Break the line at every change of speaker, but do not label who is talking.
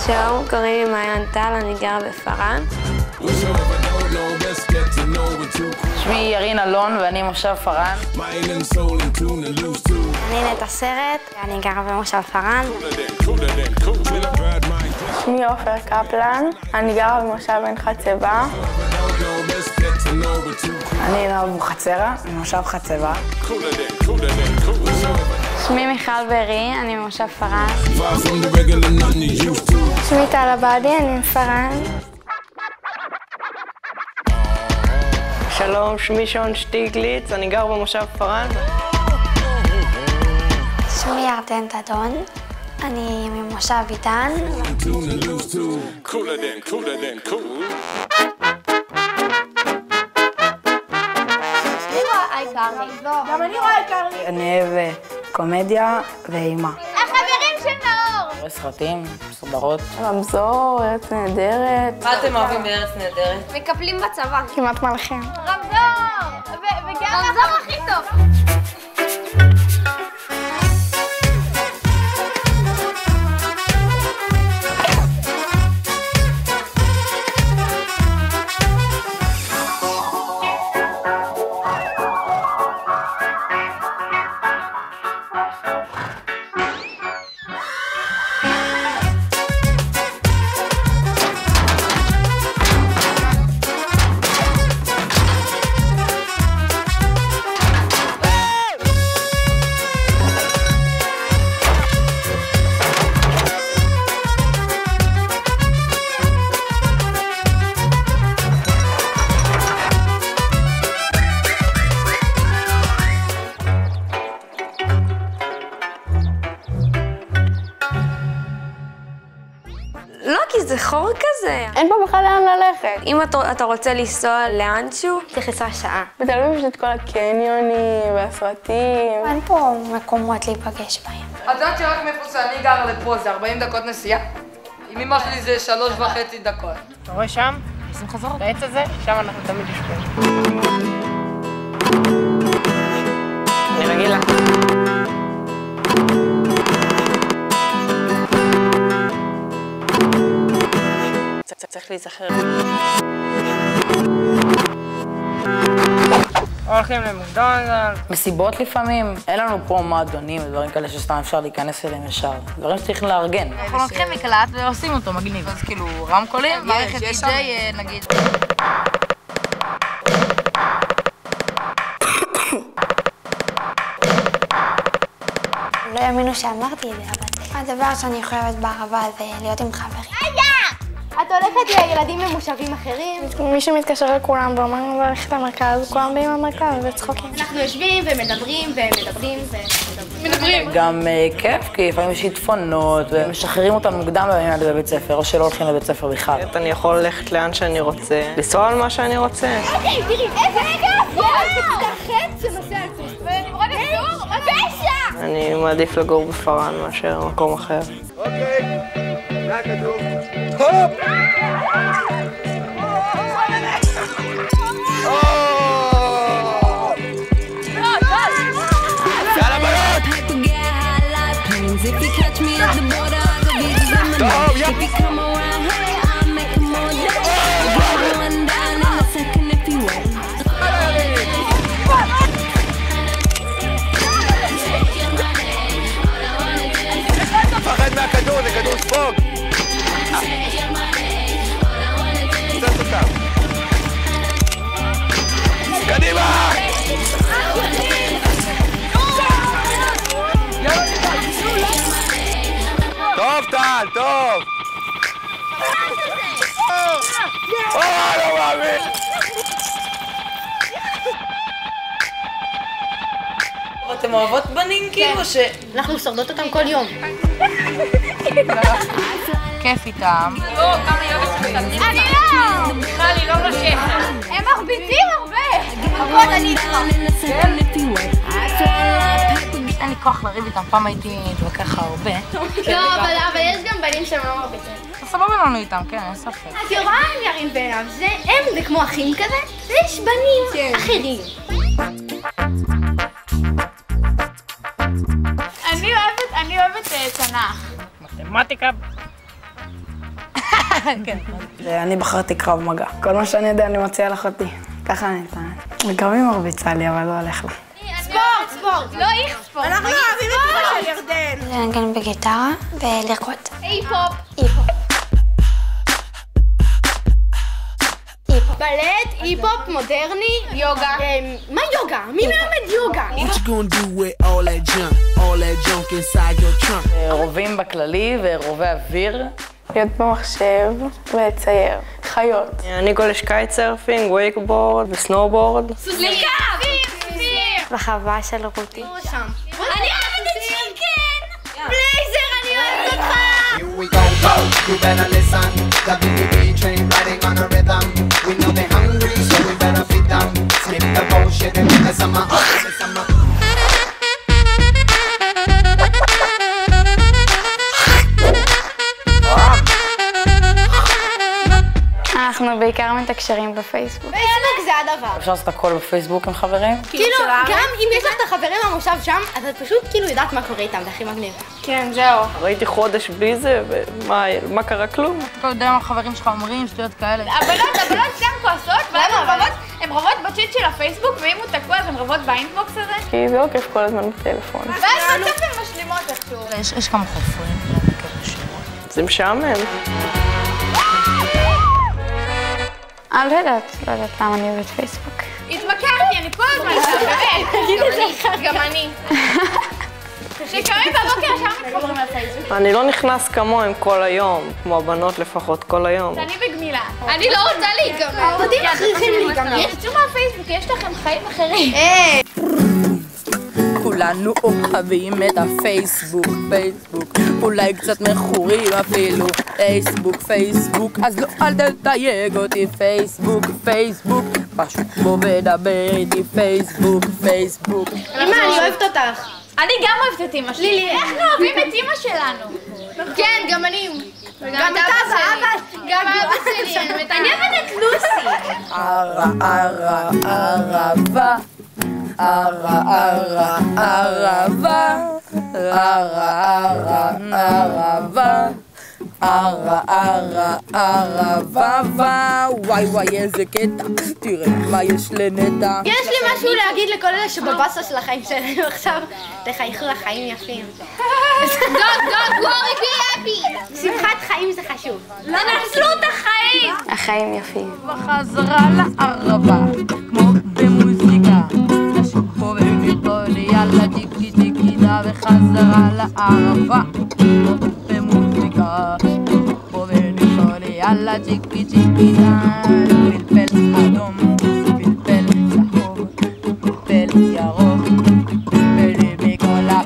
שלום, קוראים לי מעיין טל, אני גרה בפארן.
שמי ירין אלון ואני מושב פארן.
אני נטע סרט, אני גרה במושב פארן.
שמי עופר קפלן, אני גרה במושב עין חצבה.
אני נאור אבוחצירא, ממושב חצבה.
שמי מיכל ברי, אני ממושב פארן.
שמי טל עבדי, אני מפארן.
שלום, שמי שון שטיגליץ, אני גר במושב פארן.
שמי ירדן דדון, אני ממושב עידן.
גם אני רואה עיקרי.
אני אוהב קומדיה ואימה.
החברים של נאור!
רואה סרטים, סדרות.
רמזור, ארץ נהדרת.
מה אתם אוהבים בארץ נהדרת?
מקפלים בצבא.
כמעט מלכים.
רמזור! וגם רמזור הכי טוב. לא, כי זה חור כזה.
אין פה בכלל לאן ללכת.
אם אתה רוצה לנסוע לאנשהו, צריך לנסוע שעה.
בתל אביב יש את כל הקניונים והסרטים.
אין פה מקומות להיפגש בהם.
את יודעת שרק מאיפה שאני גר לפה זה 40 דקות נסיעה? עם אמא שלי זה 3.5 דקות.
אתה רואה שם? עושים חזרות. בעץ הזה, שם אנחנו תמיד יושבים. אני רגילה. צריך להיזכר. הולכים למקדונלדס.
מסיבות לפעמים. אין לנו פה מועדונים ודברים כאלה שסתם אפשר להיכנס אליהם ישר. דברים שצריך לארגן.
אנחנו לוקחים מקלט ועושים אותו מגניב. אז כאילו רמקולים, מערכת די-ג'יי נגיד.
לא יאמינו שאמרתי את זה, אבל הדבר שאני חייבת בערבה זה להיות עם חברים.
את הולכת לילדים ממושבים אחרים? מישהו מתקשר לכולם ואומר לנו ללכת למרכז, כולם באים למרכז וצחוקים.
אנחנו יושבים ומדברים ומדברים.
גם כיף, כי לפעמים יש שיטפונות ומשחררים אותנו מוקדם בימים האלה בבית ספר, או שלא הולכים לבית ספר בכלל.
אני יכול ללכת לאן שאני רוצה, לנסוע על מה שאני רוצה.
אוקיי, תראי, רגע! בכיתה ח' שנוסע על סוס. ונמרוד אסור? מה פשע?
אני מעדיף לגור בפארן מאשר מקום אחר.
אוקיי, זה הכדור. הופ! יאללה בנות! טוב, יאללה! פחד מהכדור, זה כדור ספוג! קצת אותם! קדימה! טוב טל, טוב! לא מאמין!
אתם אוהבות בנים כאילו ש...
אנחנו שורדות אותם כל יום.
כיף איתם. לא, כמה יובץ מסתכלים.
אני לא!
בכלל, היא לא נושכת.
הם מרביצים הרבה! הכל אני איתך.
אין לי כוח לריב איתם, פעם הייתי מתווכח הרבה.
לא, אבל יש גם בנים שהם לא מרביצים.
סבבה לנו איתם, כן, אין ספק.
את רואה הם ירים בעיניו, זה כמו אחים כזה, ויש בנים אחרים.
אני אוהבת תנ"ך.
מתמטיקה
אני בחרתי קרב מגע. כל מה שאני יודע אני מציע לאחותי. ככה אני אתן. גם היא מרביצה לי, אבל לא הולך לה.
ספורט, לא איך ספורט.
אנחנו אוהבים את אמא של ירדן.
לנגן בגיטרה ולרקוד.
אי-פופ. בלט, אי-פופ, מודרני, יוגה. מה יוגה? מי מלמד יוגה?
What you gonna do with all that junk inside your trunk?
רובים בכללי ורובי אוויר.
להיות במחשב ולצייר. חיות.
אני גולש קייטסרפינג, וייקבורד וסנובורד.
סוסליקה!
בחווה של רותי.
אני אוהבת את צ'יקן! בלייזר, אני אוהבת אותך!
Here we go, go! You better listen. The BB train riding on a rhythm. We know they're hungry, so we better feed them. Skip the bullshit and give us some
אנחנו בעיקר מתקשרים בפייסבוק.
פייסבוק זה הדבר.
אפשר לעשות הכל בפייסבוק עם חברים?
כאילו, גם אם יש לך את החברים מהמושב שם, אז את פשוט כאילו יודעת מה קורה איתם, זה הכי מגניב.
כן, זהו.
ראיתי חודש בלי זה, ומה קרה? כלום.
אתה יודע מה החברים שלך אומרים, שטויות כאלה.
הבנות סתם כועסות, הן רבות בצ'יט של הפייסבוק, ואם הוא תקוע אז הן רבות באינבוקס הזה.
כי זה עוקף כל הזמן בטלפון.
ואז בסוף הן משלימות איכשהו.
יש כמה חופרים.
זה משעמם.
אני לא יודעת למה אני אוהבת פייסבוק.
התמכרתי, אני כל הזמן שם, באמת. גם אני. שקרים בבוקר שם מתחברים לפייסבוק.
אני לא נכנס כמוהם כל היום, כמו הבנות לפחות כל היום.
אני בגמילה.
אני לא רוצה להיגמר.
העובדים מכריחים להיגמר. צאו מהפייסבוק, יש לכם חיים אחרים.
כולנו אוהבים את הפייסבוק, אולי קצת מכורים אפילו, פייסבוק, אז לא אל תתייג אותי, פייסבוק, פשוט בוא ודבר איתי, פייסבוק.
אמא, אני אוהבת אותך.
אני גם אוהבת את אמא שלי. אנחנו אוהבים את אמא שלנו.
כן, גם אני. גם את אבא. גם אבא שלי. אני אוהבת את לוסי.
ערבה, וואי איזה קטע, תראה מה יש לנטע.
יש לי משהו להגיד לכל אלה שבבאסה של החיים שלנו עכשיו, תחייכו לחיים יפים. Don't worry, be happy. שמחת חיים זה חשוב. לא נצלו את החיים.
החיים יפים.
בחזרה לערבה, כמו במוזיקה, נשקו וביטולי, יאללה טיקי דה, וחזרה לערבה, כמו במוזיקה, נשקו וביטולי, יאללה טיקי דה, פלפל אדום, פלפל צהוב, פלפל ירוק, פלפל בקולה,